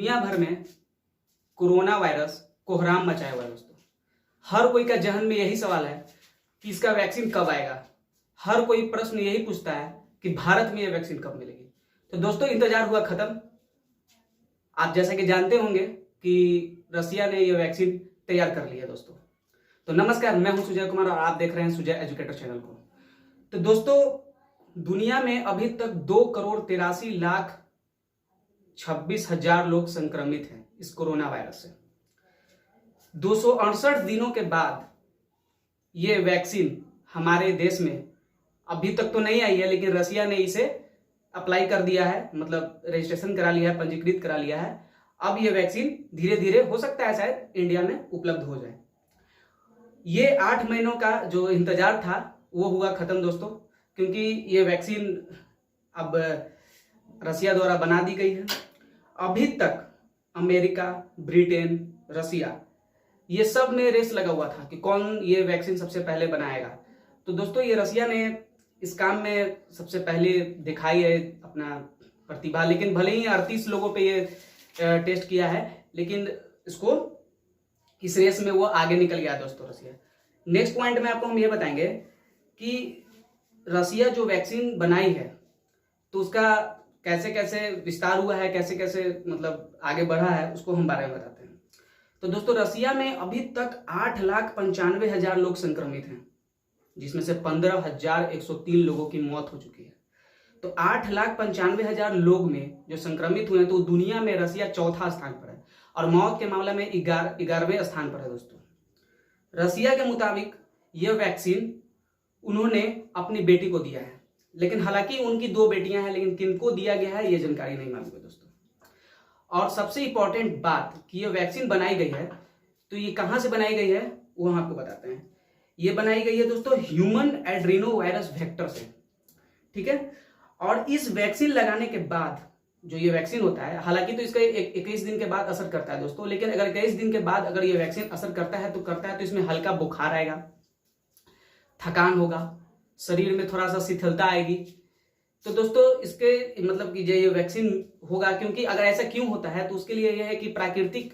दुनिया भर में कोरोना वायरस कोहराम मचाया हुआ है दोस्तों। हर कोई का जहन में यही सवाल है कि इसका वैक्सीन कब आएगा। हर कोई प्रश्न यही पूछता है कि भारत में यह वैक्सीन कब मिलेगी। तो दोस्तों इंतजार हुआ खत्म। आप जैसा कि जानते होंगे कि रसिया ने यह वैक्सीन तैयार कर लिया दोस्तों। तो नमस्कार, मैं हूं सुजय कुमार और आप देख रहे हैं सुजय एजुकेटर चैनल को। तो दोस्तों दुनिया में अभी तक 2,83,26,000 लोग संक्रमित हैं इस कोरोना वायरस से। 268 दिनों के बाद ये वैक्सीन हमारे देश में अभी तक तो नहीं आई है, लेकिन रसिया ने इसे अप्लाई कर दिया है, मतलब रजिस्ट्रेशन करा लिया है, पंजीकृत करा लिया है। अब ये वैक्सीन धीरे धीरे हो सकता है शायद इंडिया में उपलब्ध हो जाए। ये 8 महीनों का जो इंतजार था वो हुआ खत्म दोस्तों, क्योंकि ये वैक्सीन अब रसिया द्वारा बना दी गई है। अभी तक अमेरिका, ब्रिटेन, रसिया ये सब में रेस लगा हुआ था कि कौन ये वैक्सीन सबसे पहले बनाएगा। तो दोस्तों ये रसिया ने इस काम में सबसे पहले दिखाई है अपना प्रतिभा, लेकिन भले ही 38 लोगों पे ये टेस्ट किया है, लेकिन इसको इस रेस में वो आगे निकल गया दोस्तों रसिया। नेक्स्ट पॉइंट में आपको हम ये बताएंगे कि रसिया जो वैक्सीन बनाई है तो उसका कैसे कैसे विस्तार हुआ है, कैसे कैसे मतलब आगे बढ़ा है, उसको हम बारे में बताते हैं। तो दोस्तों रसिया में अभी तक 8,95,000 लोग संक्रमित हैं, जिसमें से 15,103 लोगों की मौत हो चुकी है। तो 8,95,000 लोग में जो संक्रमित हुए हैं, तो दुनिया में रसिया चौथा स्थान पर है और मौत के मामले में 11वें स्थान पर है दोस्तों। रसिया के मुताबिक यह वैक्सीन उन्होंने अपनी बेटी को दिया है, लेकिन हालांकि उनकी 2 बेटियां हैं, लेकिन किनको दिया गया है ये जानकारी नहीं मालूम है दोस्तों। और सबसे इंपॉर्टेंट बात कि ये वैक्सीन बनाई गई है, तो ये कहां से बनाई गई है वो हम आपको बताते हैं। ये बनाई गई है दोस्तों ह्यूमन एड्रीनो वायरस वेक्टर से, ठीक है। और इस वैक्सीन लगाने के बाद जो ये वैक्सीन होता है, हालांकि तो इसका 21 दिन के बाद असर करता है दोस्तों, लेकिन अगर 21 दिन के बाद अगर ये वैक्सीन असर करता है तो इसमें हल्का बुखार आएगा, थकान होगा, शरीर में थोड़ा सा शिथिलता आएगी। तो दोस्तों इसके मतलब कि ये वैक्सीन होगा, क्योंकि अगर ऐसा क्यों होता है तो उसके लिए यह है कि प्राकृतिक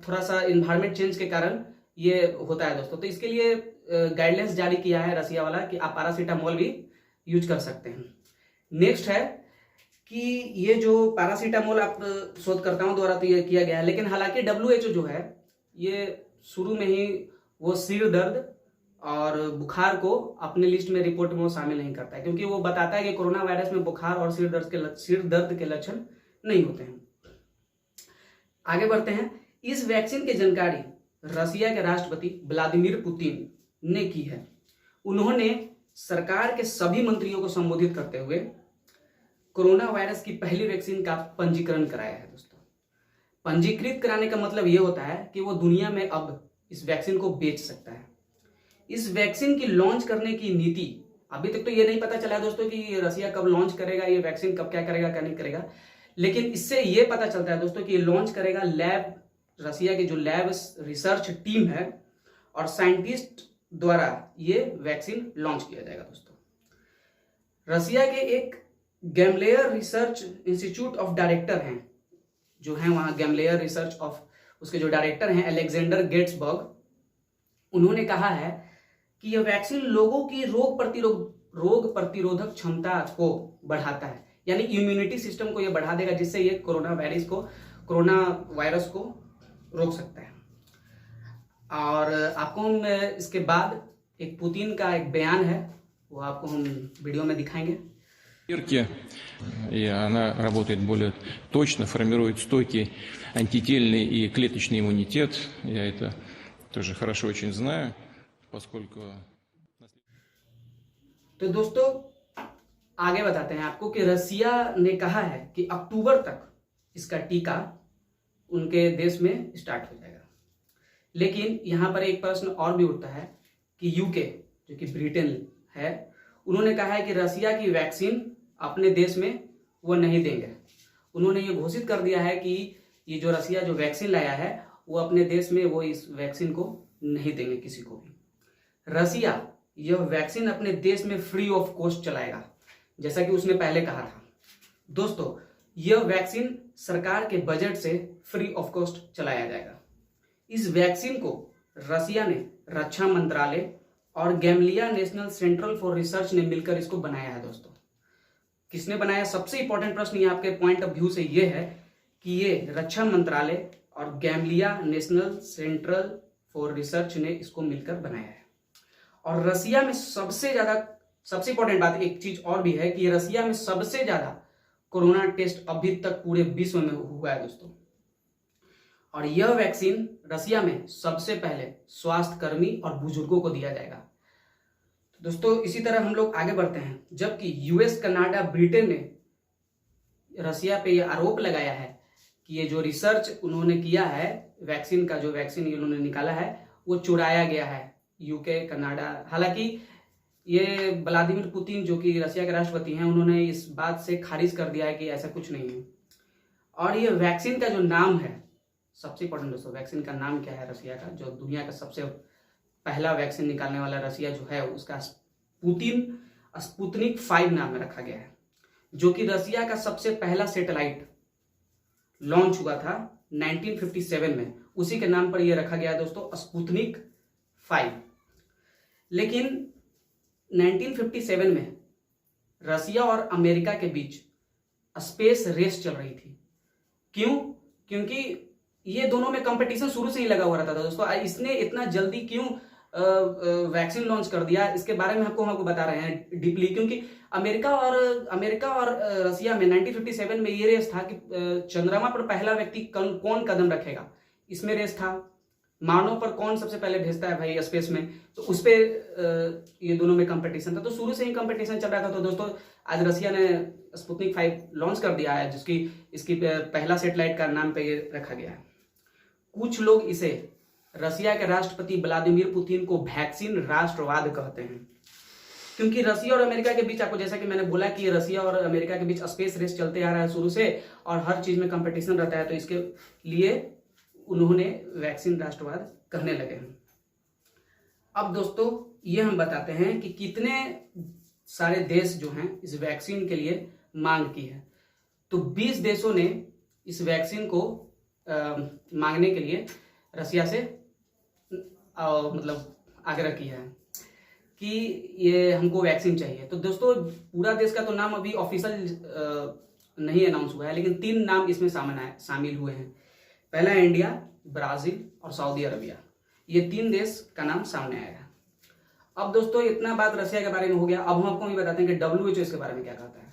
थोड़ा सा इन्वायरमेंट चेंज के कारण ये होता है दोस्तों। तो इसके लिए गाइडलाइंस जारी किया है रसिया वाला कि आप पैरासीटामोल भी यूज कर सकते हैं। नेक्स्ट है कि ये जो पैरासीटामोल आप शोधकर्ताओं द्वारा तो ये किया गया है, लेकिन हालांकि WHO जो है ये शुरू में ही वो सिर दर्द और बुखार को अपने लिस्ट में रिपोर्ट में वो शामिल नहीं करता है, क्योंकि वो बताता है कि कोरोना वायरस में बुखार और सिर दर्द के लक्षण नहीं होते हैं। आगे बढ़ते हैं। इस वैक्सीन की जानकारी रसिया के राष्ट्रपति व्लादिमीर पुतिन ने की है। उन्होंने सरकार के सभी मंत्रियों को संबोधित करते हुए कोरोना वायरस की पहली वैक्सीन का पंजीकरण कराया है दोस्तों। पंजीकृत कराने का मतलब यह होता है कि वो दुनिया में अब इस वैक्सीन को बेच सकता है। इस वैक्सीन की लॉन्च करने की नीति अभी तक तो ये नहीं पता चला है दोस्तों कि रसिया कब लॉन्च करेगा, ये वैक्सीन कब क्या करेगा क्या नहीं करेगा, लेकिन इससे ये पता चलता है दोस्तों कि ये लॉन्च करेगा लैब, रसिया की जो लैब रिसर्च टीम है और साइंटिस्ट द्वारा ये वैक्सीन लॉन्च किया जाएगा दोस्तों। रसिया के एक गैमलेयर रिसर्च इंस्टीट्यूट ऑफ डायरेक्टर हैं, जो हैं वहां गैमलेयर रिसर्च ऑफ, उसके जो डायरेक्टर हैं एलेक्जेंडर गेट्सबर्ग, उन्होंने कहा है कि यह वैक्सीन लोगों की रोग प्रतिरोधक क्षमता को बढ़ाता है, यानी इम्यूनिटी सिस्टम को यह बढ़ा देगा, जिससे ये कोरोना वायरस को रोक सकता है। और आपको हम इसके बाद एक पुतिन का एक बयान है, वो आपको हम वीडियो में दिखाएंगे। И она работает более точно, формирует стойкий антительный и клеточный иммунитет. Я это тоже хорошо очень знаю, поскольку... तो दोस्तों आगे बताते हैं आपको कि रसिया ने कहा है कि अक्टूबर तक इसका टीका उनके देश में स्टार्ट हो जाएगा। लेकिन यहां पर एक प्रश्न और भी उठता है कि यूके, जो कि ब्रिटेन है, उन्होंने कहा है कि रसिया की वैक्सीन अपने देश में वो नहीं देंगे। उन्होंने ये घोषित कर दिया है कि ये जो रसिया जो वैक्सीन लाया है वो अपने देश में वो इस वैक्सीन को नहीं देंगे किसी को भी। रसिया यह वैक्सीन अपने देश में फ्री ऑफ कॉस्ट चलाएगा, जैसा कि उसने पहले कहा था। दोस्तों यह वैक्सीन सरकार के बजट से फ्री ऑफ कॉस्ट चलाया जाएगा। इस वैक्सीन को रसिया ने रक्षा मंत्रालय और गैमलिया नेशनल सेंट्रल फॉर रिसर्च ने मिलकर इसको बनाया है। दोस्तों, किसने बनाया? सबसे इंपॉर्टेंट प्रश्न ये आपके पॉइंट ऑफ व्यू से ये है कि ये रक्षा मंत्रालय और गैमलिया नेशनल सेंट्रल फॉर रिसर्च ने इसको मिलकर बनाया है। और रसिया में सबसे इंपॉर्टेंट बात एक चीज और भी है कि रसिया में सबसे ज्यादा कोरोना टेस्ट अभी तक पूरे विश्व में हुआ है दोस्तों। और यह वैक्सीन रसिया में सबसे पहले स्वास्थ्य कर्मी और बुजुर्गों को दिया जाएगा। तो दोस्तों, इसी तरह हम लोग आगे बढ़ते हैं। जबकि यूएस, कनाडा, ब्रिटेन ने रसिया पे यह आरोप लगाया है कि ये जो रिसर्च उन्होंने किया है, वैक्सीन का जो वैक्सीन उन्होंने निकाला है वो चुराया गया है। यूके, कनाडा, हालांकि ये व्लादिमीर पुतिन जो कि रसिया के राष्ट्रपति हैं, उन्होंने इस बात से खारिज कर दिया है कि ऐसा कुछ नहीं है। और ये वैक्सीन का जो नाम है, सबसे इंपॉर्टेंट दोस्तों, वैक्सीन का नाम क्या है रसिया का? जो दुनिया का सबसे पहला वैक्सीन निकालने वाला रसिया जो है, उसका स्पुतनिक 5 नाम रखा गया है, जो कि रसिया का सबसे पहला सैटेलाइट लॉन्च हुआ था 1957 में। उसी के नाम पर यह रखा गया दोस्तों, स्पुतनिक 5। लेकिन 1957 में रसिया और अमेरिका के बीच स्पेस रेस चल रही थी। क्यों? क्योंकि ये दोनों में कंपटीशन शुरू से ही लगा हुआ रहता था दोस्तों। इसने इतना जल्दी क्यों वैक्सीन लॉन्च कर दिया, इसके बारे में हमको बता रहे हैं डीपली। क्योंकि अमेरिका और रसिया में 1957 में ये रेस था कि चंद्रमा पर पहला व्यक्ति कौन कदम रखेगा, इसमें रेस था। मानव पर कौन सबसे पहले भेजता है भाई स्पेस में, तो उस पे ये दोनों में कंपटीशन था। तो शुरू से ही कंपटीशन चल रहा था। तो दोस्तों, आज रसिया ने स्पुतनिक 5 लॉन्च कर दिया है, इसकी पहला सैटेलाइट का नाम पे ये रखा गया है। कुछ लोग इसे रसिया के राष्ट्रपति व्लादिमीर पुतिन को वैक्सीन राष्ट्रवाद कहते हैं, क्योंकि रसिया और अमेरिका के बीच, आपको जैसा कि मैंने बोला कि रसिया और अमेरिका के बीच स्पेस रेस चलते आ रहा है शुरू से, और हर चीज में कंपटीशन रहता है। तो इसके लिए उन्होंने वैक्सीन राष्ट्रवाद कहने लगे हैं। अब दोस्तों, ये हम बताते हैं कि कितने सारे देश जो हैं इस वैक्सीन के लिए मांग की है। तो 20 देशों ने इस वैक्सीन को मांगने के लिए रसिया से मतलब आग्रह किया है कि ये हमको वैक्सीन चाहिए। तो दोस्तों, पूरा देश का तो नाम अभी ऑफिशियल नहीं अनाउंस हुआ है, लेकिन 3 नाम इसमें शामिल हुए हैं। पहला है इंडिया, ब्राजील और सऊदी अरबिया। ये 3 देश का नाम सामने आया है। अब दोस्तों, इतना बात रसिया के बारे में हो गया। अब हम आपको ये बताते हैं कि WHO इसके बारे में क्या कहता है।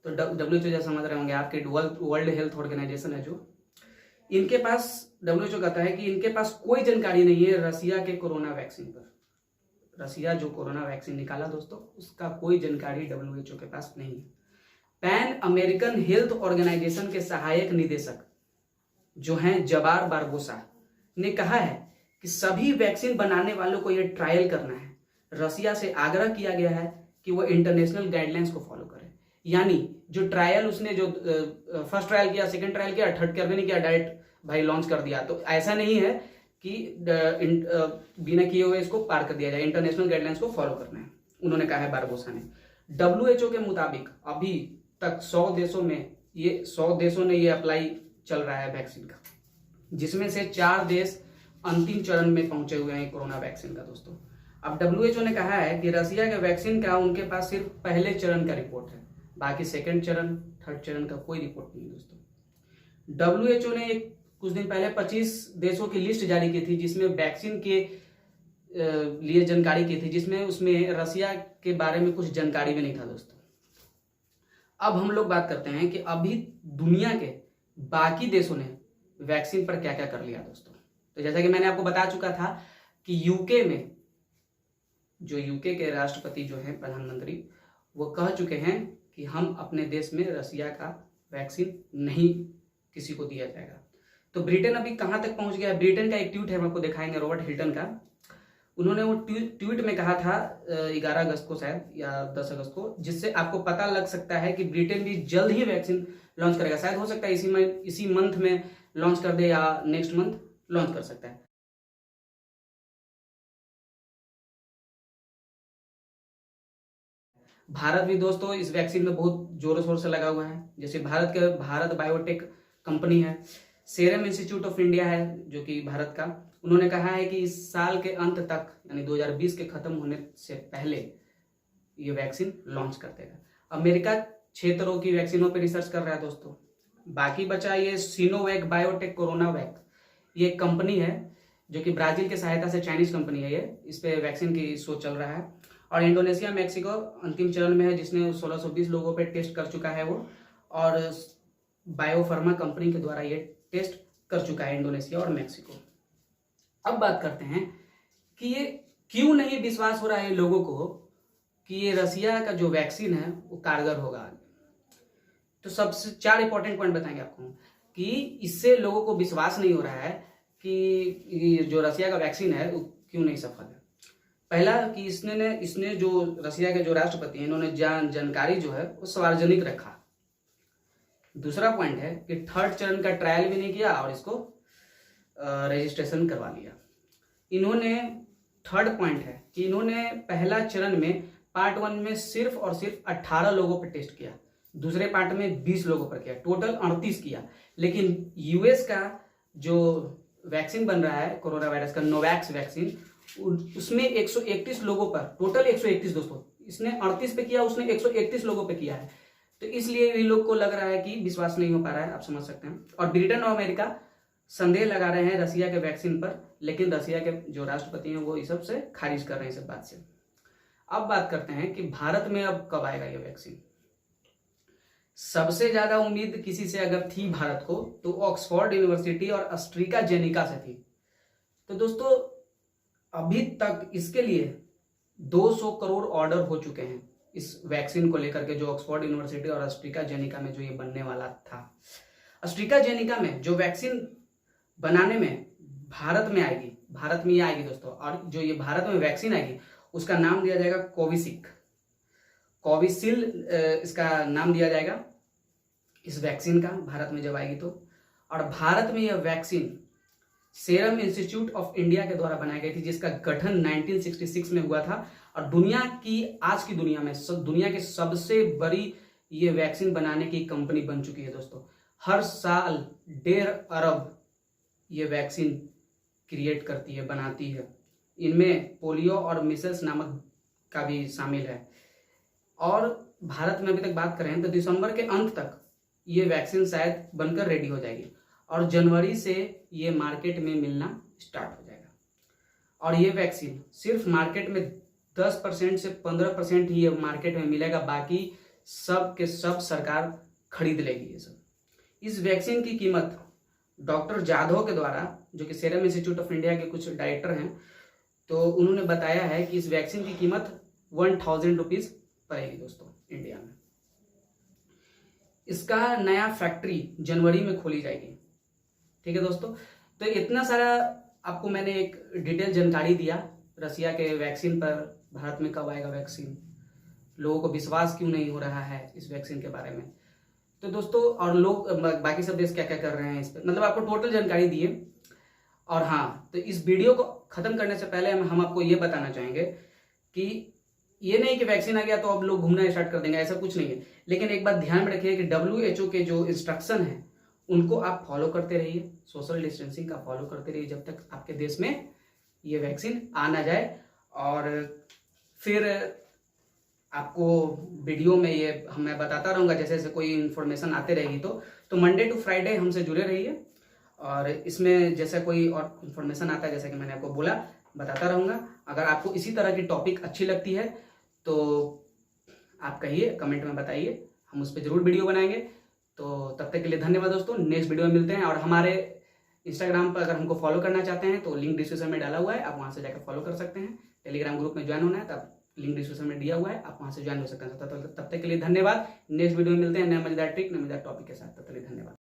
तो WHO जैसा समझ रहे होंगे आपके वर्ल्ड हेल्थ ऑर्गेनाइजेशन है जो, इनके पास WHO कहता है कि इनके पास कोई जानकारी नहीं है रसिया के कोरोना वैक्सीन पर। रसिया जो कोरोना वैक्सीन निकाला दोस्तों, उसका कोई जानकारी WHO के पास नहीं है। पैन अमेरिकन हेल्थ ऑर्गेनाइजेशन के सहायक निदेशक जो हैं जबार बारबोसा ने कहा है कि सभी वैक्सीन बनाने वालों को यह ट्रायल करना है। रसिया से आग्रह किया गया है कि वो इंटरनेशनल गाइडलाइंस को फॉलो करे। यानी जो ट्रायल उसने जो फर्स्ट ट्रायल किया, सेकंड ट्रायल किया, थर्ड ट्रायल नहीं किया, डायरेक्ट भाई लॉन्च कर दिया। तो ऐसा नहीं है कि बिना किए हुए इसको पार कर दिया जाए। इंटरनेशनल गाइडलाइंस को फॉलो करना है, उन्होंने कहा है बारबोसा ने। WHO के मुताबिक अभी तक 100 देशों ने ये अप्लाई चल रहा है वैक्सीन का, जिसमें से 4 देश अंतिम चरण में पहुंचे हुए हैं कोरोना वैक्सीन का दोस्तों। अब WHO ने कहा है कि रसिया के वैक्सीन का उनके पास सिर्फ पहले चरण का रिपोर्ट है, बाकी सेकंड चरण, थर्ड चरण का कोई रिपोर्ट नहीं दोस्तों। WHO ने कुछ दिन पहले 25 देशों की लिस्ट जारी की थी, जिसमें वैक्सीन के लिए जानकारी की थी, जिसमें उसमें रसिया के बारे में कुछ जानकारी भी नहीं था दोस्तों। अब हम लोग बात करते हैं कि अभी दुनिया के बाकी देशों ने वैक्सीन पर क्या क्या कर लिया दोस्तों। तो जैसा कि मैंने आपको बता चुका था कि यूके में जो यूके के राष्ट्रपति जो हैं, प्रधानमंत्री, वो कह चुके हैं कि हम अपने देश में रसिया का वैक्सीन नहीं किसी को दिया जाएगा। तो ब्रिटेन अभी कहां तक पहुंच गया है? ब्रिटेन का एक ट्वीट है, हम आपको दिखाएंगे, रॉबर्ट हिल्टन का। उन्होंने वो ट्वीट में कहा था 11 अगस्त को शायद या 10 अगस्त को, जिससे आपको पता लग सकता है कि ब्रिटेन भी जल्द ही वैक्सीन लॉन्च करेगा। शायद हो सकता है इसी मंथ में लॉन्च कर दे या नेक्स्ट मंथ लॉन्च कर सकता है। भारत भी दोस्तों इस वैक्सीन में बहुत जोरों शोर से लगा हुआ है। जैसे भारत बायोटेक कंपनी है, सीरम इंस्टीट्यूट ऑफ इंडिया है जो कि भारत का, उन्होंने कहा है कि इस साल के अंत तक यानी 2020 के खत्म होने से पहले ये वैक्सीन लॉन्च कर देगा। अमेरिका 6 तरह की वैक्सीनों पर रिसर्च कर रहा है दोस्तों। बाकी बचा ये सिनोवैक बायोटेक कोरोनावैक, ये कंपनी है जो कि ब्राजील की सहायता से, चाइनीज कंपनी है ये, इस पे वैक्सीन की शोध चल रहा है। और इंडोनेशिया मैक्सिको अंतिम चरण में है जिसने 1620 लोगों पे टेस्ट कर चुका है वो, और बायोफार्मा कंपनी के द्वारा ये टेस्ट कर चुका है इंडोनेशिया और मैक्सिको। अब बात करते हैं कि ये क्यों नहीं विश्वास हो रहा है लोगों को कि ये रसिया का जो वैक्सीन है वो कारगर होगा। तो सबसे 4 इंपॉर्टेंट पॉइंट बताएंगे आपको कि इससे लोगों को विश्वास नहीं हो रहा है कि जो रसिया का वैक्सीन है वो क्यों नहीं सफल है। पहला कि इसने जो रसिया के जो राष्ट्रपति हैं इन्होंने जानकारी जो है वो सार्वजनिक रखा। दूसरा पॉइंट है कि 3rd चरण का ट्रायल भी नहीं किया और इसको रजिस्ट्रेशन करवा लिया इन्होंने। 3rd पॉइंट है कि इन्होंने पहला चरण में पार्ट 1 में सिर्फ और सिर्फ 18 लोगों पर टेस्ट किया, दूसरे पार्ट में 20 लोगों पर किया, टोटल 38 किया। लेकिन यूएस का जो वैक्सीन बन रहा है कोरोना वायरस का, नोवैक्स वैक्सीन, उसमें 131 लोगों पर, टोटल 131 दोस्तों, इसने 38 पे किया, उसने 131 लोगों पे किया है। तो इसलिए इन लोग को लग रहा है कि विश्वास नहीं हो पा रहा है, आप समझ सकते हैं। और ब्रिटेन और अमेरिका संदेह लगा रहे हैं रसिया के वैक्सीन पर, लेकिन रसिया के जो राष्ट्रपति हैं वो इस सब से खारिज कर रहे हैं, इस बात से। अब बात करते हैं कि भारत में अब कब आएगा ये वैक्सीन। सबसे ज्यादा उम्मीद किसी से अगर थी भारत को तो ऑक्सफोर्ड यूनिवर्सिटी और एस्ट्राजेनेका से थी। तो दोस्तों अभी तक इसके लिए 200 करोड़ ऑर्डर हो चुके हैं इस वैक्सीन को लेकर के, जो ऑक्सफोर्ड यूनिवर्सिटी और एस्ट्राजेनेका में जो ये बनने वाला था। एस्ट्राजेनेका में जो वैक्सीन बनाने में भारत में ही आएगी दोस्तों, और जो ये भारत में वैक्सीन आएगी उसका नाम दिया जाएगा कोविशील्ड इसका नाम दिया जाएगा इस वैक्सीन का, भारत में जब आएगी तो। और भारत में यह vaccine serum institute of India के द्वारा बनाई गई थी, जिसका गठन 1966 में हुआ था। और आज की दुनिया में दुनिया की सबसे बड़ी ये वैक्सीन बनाने की कंपनी बन चुकी है दोस्तों। हर साल 1.5 अरब ये वैक्सीन क्रिएट करती है, बनाती है। इनमें पोलियो और मिसल्स नामक का भी शामिल है। और भारत में अभी तक बात करें तो दिसंबर के अंत तक ये वैक्सीन शायद बनकर रेडी हो जाएगी और जनवरी से ये मार्केट में मिलना स्टार्ट हो जाएगा। और ये वैक्सीन सिर्फ मार्केट में 10% से 15% ही ये मार्केट में मिलेगा, बाकी सब के सब सरकार खरीद लेगी ये सब। इस वैक्सीन की कीमत डॉक्टर जाधव के द्वारा, जो कि सीरम इंस्टीट्यूट ऑफ इंडिया के कुछ डायरेक्टर हैं, तो उन्होंने बताया है कि इस वैक्सीन की कीमत 1000 रुपीज पड़ेगी दोस्तों इंडिया में। इसका नया फैक्ट्री जनवरी में खोली जाएगी। ठीक है दोस्तों, तो इतना सारा आपको मैंने एक डिटेल जानकारी दिया रसिया के वैक्सीन पर। भारत में कब आएगा वैक्सीन, लोगों को विश्वास क्यों नहीं हो रहा है इस वैक्सीन के बारे में। तो दोस्तों और लोग बाकी सब देश क्या क्या कर रहे हैं इस पर, मतलब आपको टोटल जानकारी दिए। और हाँ, तो इस वीडियो को खत्म करने से पहले हम आपको ये बताना चाहेंगे कि ये नहीं कि वैक्सीन आ गया तो अब लोग घूमना स्टार्ट कर देंगे, ऐसा कुछ नहीं है। लेकिन एक बात ध्यान में रखिए कि WHO के जो इंस्ट्रक्शन है उनको आप फॉलो करते रहिए, सोशल डिस्टेंसिंग का फॉलो करते रहिए जब तक आपके देश में ये वैक्सीन आ ना जाए। और फिर आपको वीडियो में ये मैं बताता रहूँगा, जैसे जैसे कोई इन्फॉर्मेशन आते रहेगी तो मंडे टू फ्राइडे हमसे जुड़े रहिए। और इसमें जैसा कोई और इन्फॉर्मेशन आता है, जैसा कि मैंने आपको बोला, बताता रहूँगा। अगर आपको इसी तरह की टॉपिक अच्छी लगती है तो आप कहिए, कमेंट में बताइए, हम उस पर जरूर वीडियो बनाएंगे। तो तब तक के लिए धन्यवाद दोस्तों, नेक्स्ट वीडियो में मिलते हैं। और हमारे इंस्टाग्राम पर अगर हमको फॉलो करना चाहते हैं तो लिंक डिस्क्रिप्शन में डाला हुआ है, आप वहाँ से जाकर फॉलो कर सकते हैं। टेलीग्राम ग्रुप में ज्वाइन होना है तब लिंक डिस्क्रिप्शन में दिया हुआ है, आप वहाँ से ज्वाइन हो सकते हैं। तब तक के लिए धन्यवाद, नेक्स्ट वीडियो में मिलते हैं नए मजेदार ट्रिक, नए मजेदार टॉपिक के साथ। तब तक के लिए धन्यवाद।